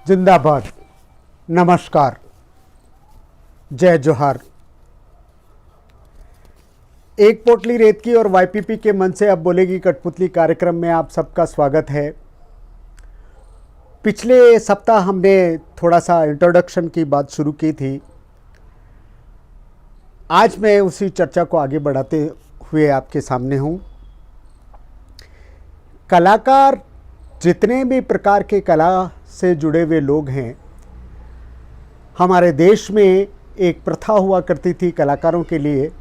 जिंदाबाद, नमस्कार, जय जोहार। एक पोटली रेत की और वाईपीपी के मन से अब बोलेगी कठपुतली कार्यक्रम में आप सबका स्वागत है। पिछले सप्ताह हमने थोड़ा सा इंट्रोडक्शन की बात शुरू की थी। आज मैं उसी चर्चा को आगे बढ़ाते हुए आपके सामने हूँ। कलाकार, जितने भी प्रकार के कला से जुड़े हुए लोग हैं, हमारे देश में एक प्रथा हुआ करती थी कलाकारों के लिए।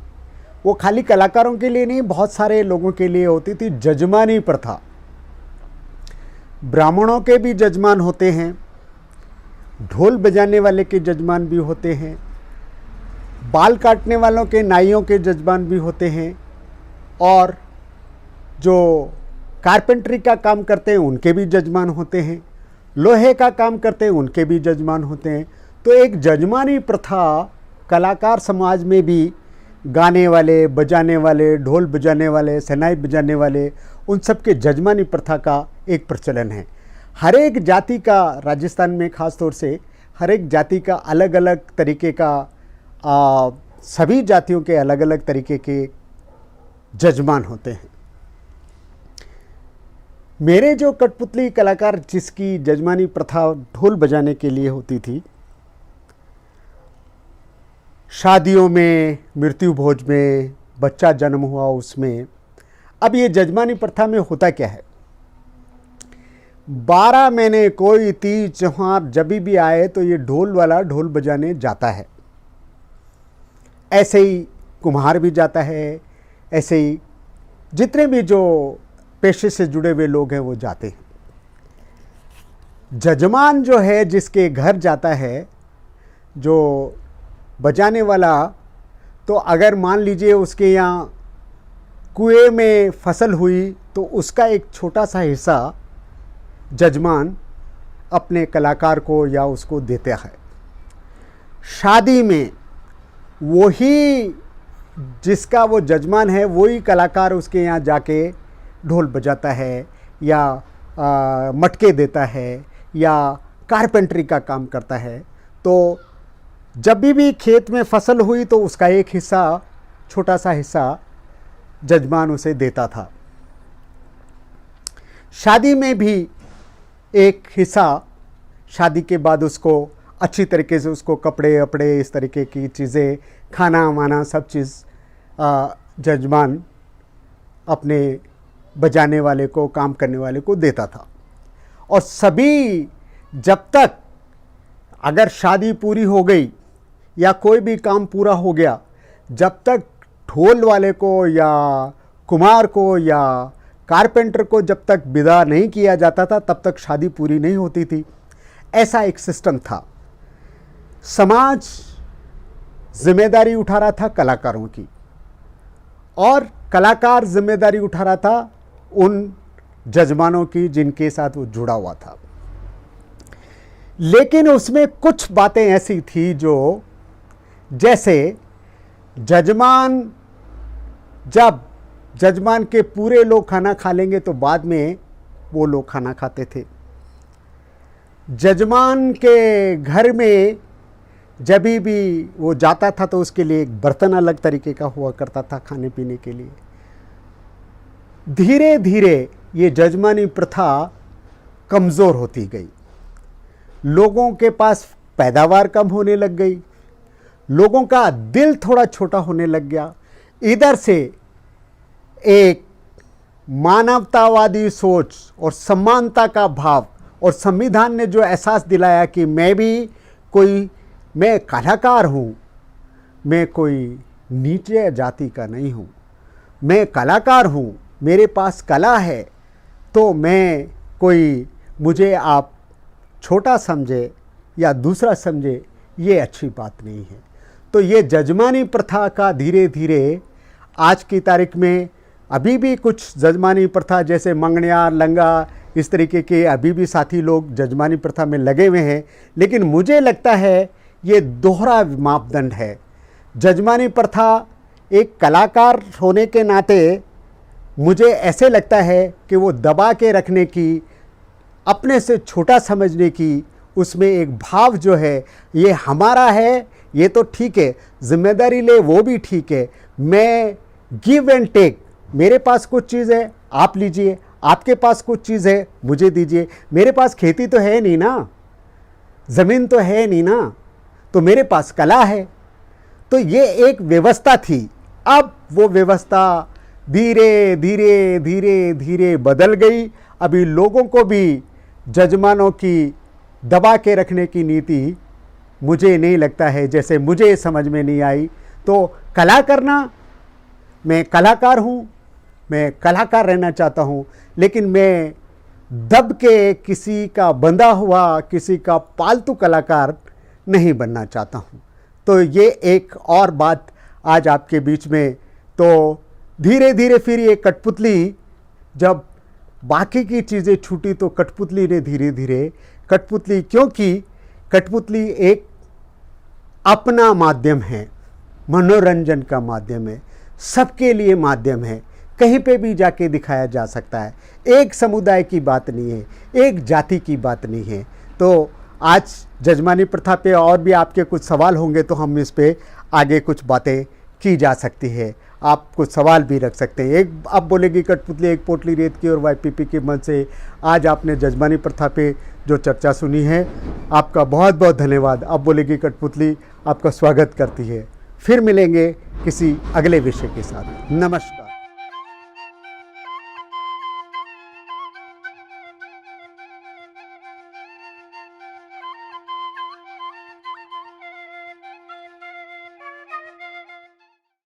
वो खाली कलाकारों के लिए नहीं, बहुत सारे लोगों के लिए होती थी जजमानी प्रथा। ब्राह्मणों के भी जजमान होते हैं, ढोल बजाने वाले के जजमान भी होते हैं, बाल काटने वालों के नाइयों के जजमान भी होते हैं, और जो कारपेंटरी का काम करते हैं उनके भी जजमान होते हैं, लोहे का काम करते हैं उनके भी जजमान होते हैं। तो एक जजमानी प्रथा कलाकार समाज में भी, गाने वाले, बजाने वाले, ढोल बजाने वाले, शहनाई बजाने वाले, उन सब के जजमानी प्रथा का एक प्रचलन है। हर एक जाति का, राजस्थान में ख़ास तौर से हर एक जाति का अलग अलग तरीके का, सभी जातियों के अलग अलग तरीके के जजमान होते हैं। मेरे जो कठपुतली कलाकार जिसकी जजमानी प्रथा ढोल बजाने के लिए होती थी, शादियों में, मृत्यु भोज में, बच्चा जन्म हुआ उसमें, अब ये जजमानी प्रथा में होता क्या है, 12 महीने कोई तीज त्योहार जब भी आए तो ये ढोल वाला ढोल बजाने जाता है। ऐसे ही कुम्हार भी जाता है, ऐसे ही जितने भी जो पेशे से जुड़े हुए लोग हैं वो जाते हैं। जजमान जो है, जिसके घर जाता है जो बजाने वाला, तो अगर मान लीजिए उसके यहाँ कुएं में फसल हुई तो उसका एक छोटा सा हिस्सा जजमान अपने कलाकार को या उसको देता है। शादी में वही जिसका वो जजमान है, वही कलाकार उसके यहाँ जाके ढोल बजाता है या मटके देता है या कारपेंटरी का काम करता है। तो जब भी खेत में फसल हुई तो उसका एक हिस्सा, छोटा सा हिस्सा जजमान उसे देता था। शादी में भी एक हिस्सा, शादी के बाद उसको अच्छी तरीके से उसको कपड़े वपड़े, इस तरीके की चीज़ें, खाना वाना, सब चीज़ जजमान अपने बजाने वाले को, काम करने वाले को देता था। और सभी, जब तक अगर शादी पूरी हो गई या कोई भी काम पूरा हो गया, जब तक ढोल वाले को या कुम्हार को या कारपेंटर को जब तक विदा नहीं किया जाता था, तब तक शादी पूरी नहीं होती थी। ऐसा एक सिस्टम था। समाज जिम्मेदारी उठा रहा था कलाकारों की, और कलाकार जिम्मेदारी उठा रहा था उन जजमानों की जिनके साथ वो जुड़ा हुआ था। लेकिन उसमें कुछ बातें ऐसी थी जो, जैसे जजमान, जब जजमान के पूरे लोग खाना खा लेंगे तो बाद में वो लोग खाना खाते थे। जजमान के घर में जब भी वो जाता था तो उसके लिए एक बर्तन अलग तरीके का हुआ करता था खाने पीने के लिए। धीरे धीरे ये जजमानी प्रथा कमज़ोर होती गई। लोगों के पास पैदावार कम होने लग गई, लोगों का दिल थोड़ा छोटा होने लग गया। इधर से एक मानवतावादी सोच और समानता का भाव, और संविधान ने जो एहसास दिलाया कि मैं कलाकार हूँ, मैं कोई नीचे जाति का नहीं हूँ, मैं कलाकार हूँ, मेरे पास कला है, तो मैं कोई, मुझे आप छोटा समझे या दूसरा समझे, ये अच्छी बात नहीं है। तो ये जजमानी प्रथा का धीरे धीरे आज की तारीख में अभी भी कुछ जजमानी प्रथा, जैसे मंगनियार, लंगा, इस तरीके के अभी भी साथी लोग जजमानी प्रथा में लगे हुए हैं। लेकिन मुझे लगता है ये दोहरा मापदंड है। जजमानी प्रथा एक कलाकार होने के नाते मुझे ऐसे लगता है कि वो दबा के रखने की, अपने से छोटा समझने की उसमें एक भाव जो है ये हमारा है, ये तो ठीक है, जिम्मेदारी ले वो भी ठीक है, मैं गिव एंड टेक, मेरे पास कुछ चीज़ है आप लीजिए, आपके पास कुछ चीज़ है मुझे दीजिए, मेरे पास खेती तो है नहीं ना, ज़मीन तो है नहीं ना, तो मेरे पास कला है। तो ये एक व्यवस्था थी। अब वो व्यवस्था धीरे धीरे धीरे धीरे बदल गई। अभी लोगों को भी जजमानों की दबा के रखने की नीति मुझे नहीं लगता है, जैसे मुझे समझ में नहीं आई। तो कला करना, मैं कलाकार हूँ, मैं कलाकार रहना चाहता हूँ, लेकिन मैं दब के किसी का बंधा हुआ, किसी का पालतू कलाकार नहीं बनना चाहता हूँ। तो ये एक और बात आज आपके बीच में। तो धीरे धीरे फिर ये कठपुतली, जब बाकी की चीज़ें छूटी तो कठपुतली ने धीरे धीरे, कठपुतली, क्योंकि कठपुतली एक अपना माध्यम है, मनोरंजन का माध्यम है, सबके लिए माध्यम है, कहीं पे भी जाके दिखाया जा सकता है, एक समुदाय की बात नहीं है, एक जाति की बात नहीं है। तो आज जजमानी प्रथा पे और भी आपके कुछ सवाल होंगे तो हम इस पे आगे कुछ बातें की जा सकती है, आप कुछ सवाल भी रख सकते हैं। एक आप बोलेगी कठपुतली एक पोटली रेत की और वाईपीपी के मन से आज आपने जजमानी प्रथा पे जो चर्चा सुनी है, आपका बहुत बहुत धन्यवाद। आप बोलेगी कठपुतली आपका स्वागत करती है। फिर मिलेंगे किसी अगले विषय के साथ। नमस्कार।